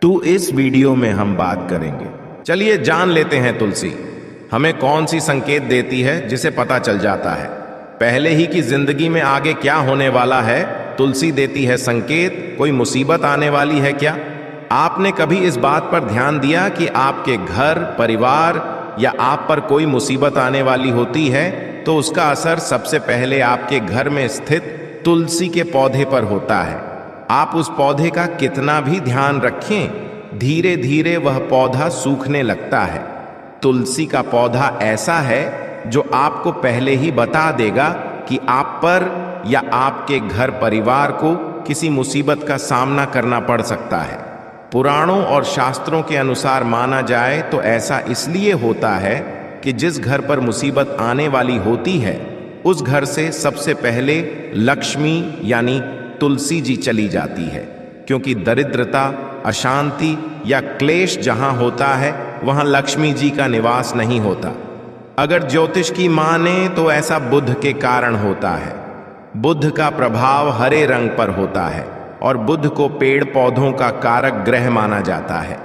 तो इस वीडियो में हम बात करेंगे। चलिए जान लेते हैं तुलसी हमें कौन सी संकेत देती है जिसे पता चल जाता है पहले ही कि जिंदगी में आगे क्या होने वाला है। तुलसी देती है संकेत, कोई मुसीबत आने वाली है क्या। आपने कभी इस बात पर ध्यान दिया कि आपके घर, परिवार या आप पर कोई मुसीबत आने वाली होती है तो उसका असर सबसे पहले आपके घर में स्थित तुलसी के पौधे पर होता है। आप उस पौधे का कितना भी ध्यान रखें, धीरे धीरे वह पौधा सूखने लगता है। तुलसी का पौधा ऐसा है जो आपको पहले ही बता देगा कि आप पर या आपके घर परिवार को किसी मुसीबत का सामना करना पड़ सकता है। पुराणों और शास्त्रों के अनुसार माना जाए तो ऐसा इसलिए होता है कि जिस घर पर मुसीबत आने वाली होती है उस घर से सबसे पहले लक्ष्मी यानी तुलसी जी चली जाती है, क्योंकि दरिद्रता, अशांति या क्लेश जहां होता है वहां लक्ष्मी जी का निवास नहीं होता। अगर ज्योतिष की माने तो ऐसा बुध के कारण होता है। बुध का प्रभाव हरे रंग पर होता है और बुध को पेड़ पौधों का कारक ग्रह माना जाता है।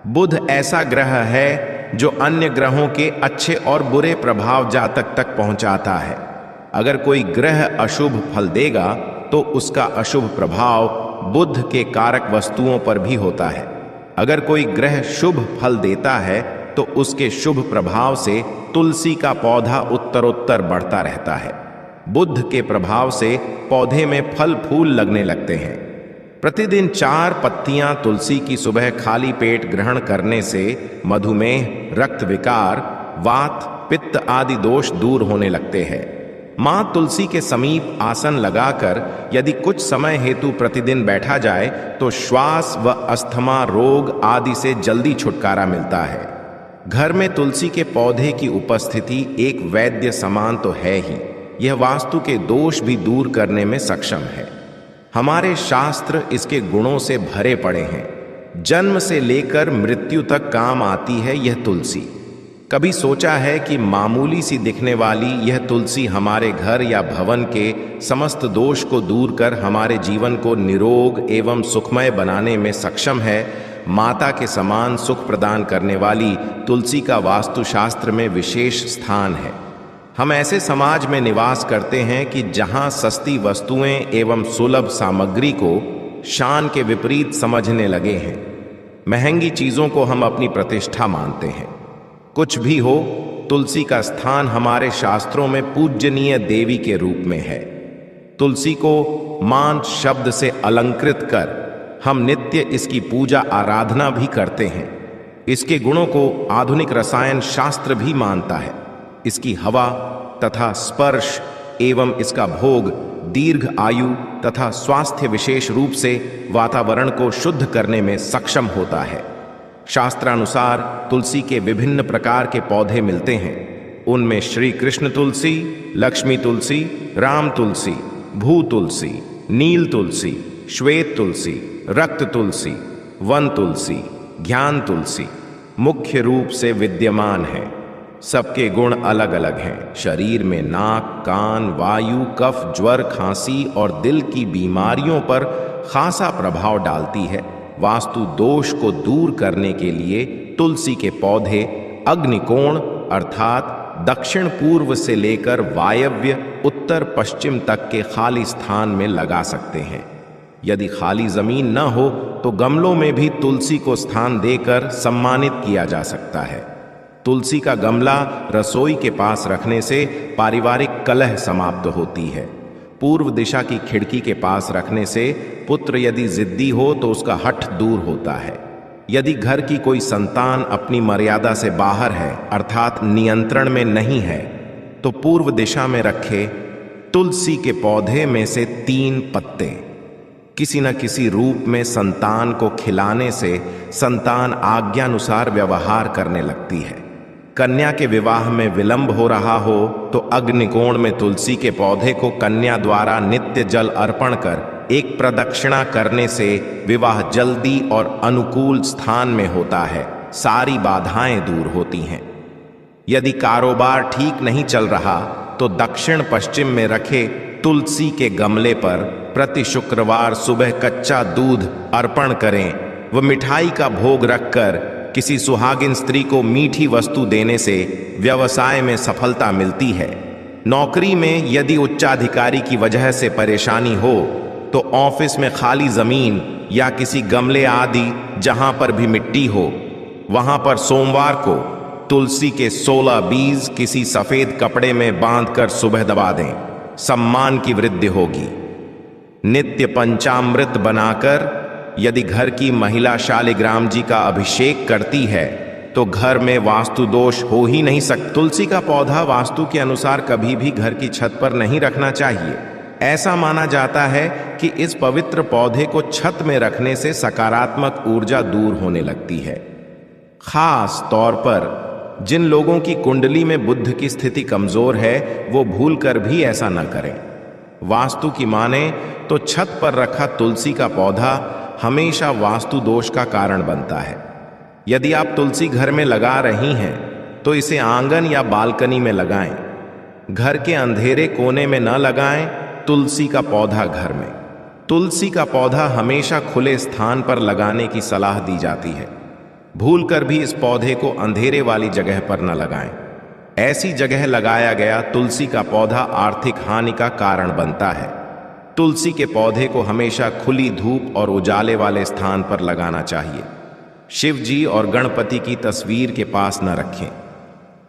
बुध ऐसा ग्रह है जो अन्य ग्रहों के अच्छे और बुरे प्रभाव जातक तक पहुंचाता है। अगर कोई ग्रह अशुभ फल देगा तो उसका अशुभ प्रभाव बुध के कारक वस्तुओं पर भी होता है। अगर कोई ग्रह शुभ फल देता है तो उसके शुभ प्रभाव से तुलसी का पौधा उत्तरोत्तर बढ़ता रहता है। बुध के प्रभाव से पौधे में फल फूल लगने लगते हैं। प्रतिदिन 4 पत्तियां तुलसी की सुबह खाली पेट ग्रहण करने से मधुमेह, रक्त विकार, वात, पित्त आदि दोष दूर होने लगते हैं। मां तुलसी के समीप आसन लगाकर यदि कुछ समय हेतु प्रतिदिन बैठा जाए तो श्वास व अस्थमा रोग आदि से जल्दी छुटकारा मिलता है। घर में तुलसी के पौधे की उपस्थिति एक वैद्य समान तो है ही, यह वास्तु के दोष भी दूर करने में सक्षम है। हमारे शास्त्र इसके गुणों से भरे पड़े हैं। जन्म से लेकर मृत्यु तक काम आती है यह तुलसी। कभी सोचा है कि मामूली सी दिखने वाली यह तुलसी हमारे घर या भवन के समस्त दोष को दूर कर हमारे जीवन को निरोग एवं सुखमय बनाने में सक्षम है। माता के समान सुख प्रदान करने वाली तुलसी का वास्तुशास्त्र में विशेष स्थान है। हम ऐसे समाज में निवास करते हैं कि जहां सस्ती वस्तुएं एवं सुलभ सामग्री को शान के विपरीत समझने लगे हैं। महंगी चीजों को हम अपनी प्रतिष्ठा मानते हैं। कुछ भी हो, तुलसी का स्थान हमारे शास्त्रों में पूज्यनीय देवी के रूप में है। तुलसी को मान शब्द से अलंकृत कर हम नित्य इसकी पूजा आराधना भी करते हैं। इसके गुणों को आधुनिक रसायन शास्त्र भी मानता है। इसकी हवा तथा स्पर्श एवं इसका भोग दीर्घ आयु तथा स्वास्थ्य विशेष रूप से वातावरण को शुद्ध करने में सक्षम होता है। शास्त्रानुसार तुलसी के विभिन्न प्रकार के पौधे मिलते हैं। उनमें श्री कृष्ण तुलसी, लक्ष्मी तुलसी, राम तुलसी, भू तुलसी, नील तुलसी, श्वेत तुलसी, रक्त तुलसी, वन तुलसी, ज्ञान तुलसी मुख्य रूप से विद्यमान है। सबके गुण अलग अलग हैं। शरीर में नाक, कान, वायु, कफ, ज्वर, खांसी और दिल की बीमारियों पर खासा प्रभाव डालती है। वास्तु दोष को दूर करने के लिए तुलसी के पौधे अग्निकोण अर्थात दक्षिण पूर्व से लेकर वायव्य उत्तर पश्चिम तक के खाली स्थान में लगा सकते हैं। यदि खाली जमीन न हो तो गमलों में भी तुलसी को स्थान देकर सम्मानित किया जा सकता है। तुलसी का गमला रसोई के पास रखने से पारिवारिक कलह समाप्त होती है। पूर्व दिशा की खिड़की के पास रखने से पुत्र यदि जिद्दी हो तो उसका हठ दूर होता है। यदि घर की कोई संतान अपनी मर्यादा से बाहर है अर्थात नियंत्रण में नहीं है तो पूर्व दिशा में रखे तुलसी के पौधे में से 3 पत्ते किसी न किसी रूप में संतान को खिलाने से संतान आज्ञानुसार व्यवहार करने लगती है। कन्या के विवाह में विलंब हो रहा हो तो अग्निकोण में तुलसी के पौधे को कन्या द्वारा नित्य जल अर्पण कर एक प्रदक्षिणा करने से विवाह जल्दी और अनुकूल स्थान में होता है। सारी बाधाएं दूर होती हैं। यदि कारोबार ठीक नहीं चल रहा तो दक्षिण पश्चिम में रखे तुलसी के गमले पर प्रति शुक्रवार सुबह कच्चा दूध अर्पण करें। वह मिठाई का भोग रखकर किसी सुहागिन स्त्री को मीठी वस्तु देने से व्यवसाय में सफलता मिलती है। नौकरी में यदि उच्चाधिकारी की वजह से परेशानी हो तो ऑफिस में खाली जमीन या किसी गमले आदि जहां पर भी मिट्टी हो, वहां पर सोमवार को तुलसी के 16 बीज किसी सफेद कपड़े में बांधकर सुबह दबा दें, सम्मान की वृद्धि होगी। नित्य पंचामृत बनाकर यदि घर की महिला शालिग्राम जी का अभिषेक करती है तो घर में वास्तु दोष हो ही नहीं सकता। तुलसी का पौधा वास्तु के अनुसार कभी भी घर की छत पर नहीं रखना चाहिए। ऐसा माना जाता है कि इस पवित्र पौधे को छत में रखने से सकारात्मक ऊर्जा दूर होने लगती है। खास तौर पर जिन लोगों की कुंडली में बुध की स्थिति कमजोर है वो भूलकर भी ऐसा न करें। वास्तु की माने तो छत पर रखा तुलसी का पौधा हमेशा वास्तु दोष का कारण बनता है। यदि आप तुलसी घर में लगा रही हैं तो इसे आंगन या बालकनी में लगाएं। घर के अंधेरे कोने में न लगाएं। तुलसी का पौधा घर में। तुलसी का पौधा हमेशा खुले स्थान पर लगाने की सलाह दी जाती है। भूलकर भी इस पौधे को अंधेरे वाली जगह पर न लगाएं। ऐसी जगह लगाया गया तुलसी का पौधा आर्थिक हानि का कारण बनता है। तुलसी के पौधे को हमेशा खुली धूप और उजाले वाले स्थान पर लगाना चाहिए। शिव जी और गणपति की तस्वीर के पास न रखें।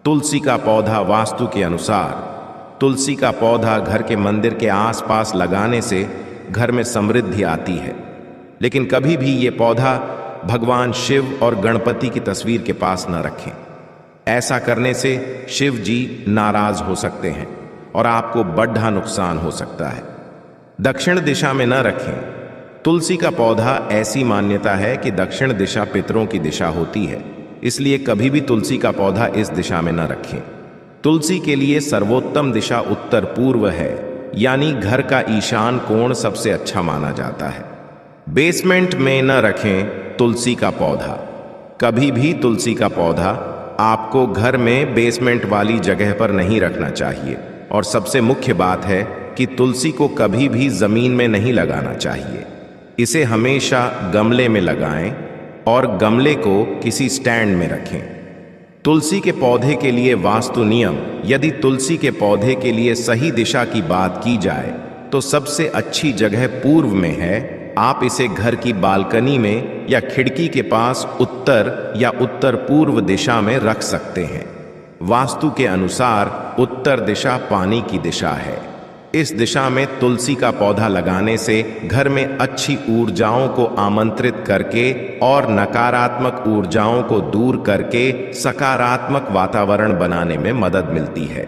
तुलसी का पौधा वास्तु के अनुसार तुलसी का पौधा घर के मंदिर के आसपास लगाने से घर में समृद्धि आती है, लेकिन कभी भी ये पौधा भगवान शिव और गणपति की तस्वीर के पास न रखें। ऐसा करने से शिव जी नाराज हो सकते हैं और आपको बड़ा नुकसान हो सकता है। दक्षिण दिशा में न रखें। तुलसी का पौधा ऐसी मान्यता है कि दक्षिण दिशा पितरों की दिशा होती है, इसलिए कभी भी तुलसी का पौधा इस दिशा में न रखें। तुलसी के लिए सर्वोत्तम दिशा उत्तर पूर्व है, यानी घर का ईशान कोण सबसे अच्छा माना जाता है। बेसमेंट में न रखें तुलसी का पौधा। कभी भी तुलसी का पौधा आपको घर में बेसमेंट वाली जगह पर नहीं रखना चाहिए। और सबसे मुख्य बात है कि तुलसी को कभी भी जमीन में नहीं लगाना चाहिए। इसे हमेशा गमले में लगाएं और गमले को किसी स्टैंड में रखें। तुलसी के पौधे के लिए वास्तु नियम। यदि तुलसी के पौधे के लिए सही दिशा की बात की जाए तो सबसे अच्छी जगह पूर्व में है। आप इसे घर की बालकनी में या खिड़की के पास उत्तर या उत्तर पूर्व दिशा में रख सकते हैं। वास्तु के अनुसार उत्तर दिशा पानी की दिशा है। इस दिशा में तुलसी का पौधा लगाने से घर में अच्छी ऊर्जाओं को आमंत्रित करके और नकारात्मक ऊर्जाओं को दूर करके सकारात्मक वातावरण बनाने में मदद मिलती है।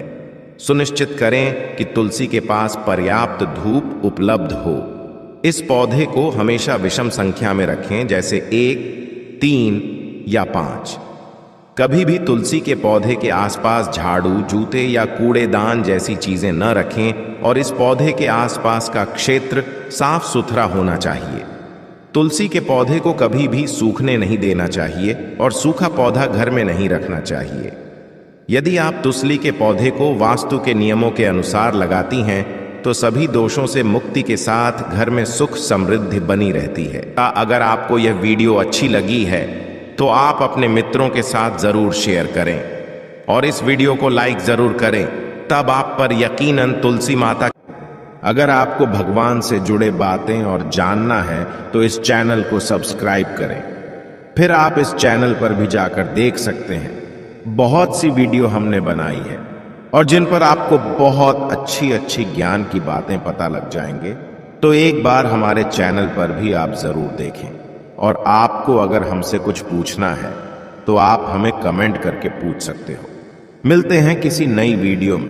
सुनिश्चित करें कि तुलसी के पास पर्याप्त धूप उपलब्ध हो। इस पौधे को हमेशा विषम संख्या में रखें, जैसे 1, 3 या 5। कभी भी तुलसी के पौधे के आसपास झाड़ू, जूते या कूड़ेदान जैसी चीजें न रखें और इस पौधे के आसपास का क्षेत्र साफ सुथरा होना चाहिए। तुलसी के पौधे को कभी भी सूखने नहीं देना चाहिए और सूखा पौधा घर में नहीं रखना चाहिए। यदि आप तुलसी के पौधे को वास्तु के नियमों के अनुसार लगाती हैं तो सभी दोषों से मुक्ति के साथ घर में सुख समृद्धि बनी रहती है। अगर आपको यह वीडियो अच्छी लगी है तो आप अपने मित्रों के साथ जरूर शेयर करें और इस वीडियो को लाइक जरूर करें, तब आप पर यकीनन तुलसी माता। अगर आपको भगवान से जुड़े बातें और जानना है तो इस चैनल को सब्सक्राइब करें। फिर आप इस चैनल पर भी जाकर देख सकते हैं, बहुत सी वीडियो हमने बनाई है और जिन पर आपको बहुत अच्छी अच्छी ज्ञान की बातें पता लग जाएंगे। तो एक बार हमारे चैनल पर भी आप जरूर देखें। और आपको अगर हमसे कुछ पूछना है तो आप हमें कमेंट करके पूछ सकते हो। मिलते हैं किसी नई वीडियो में।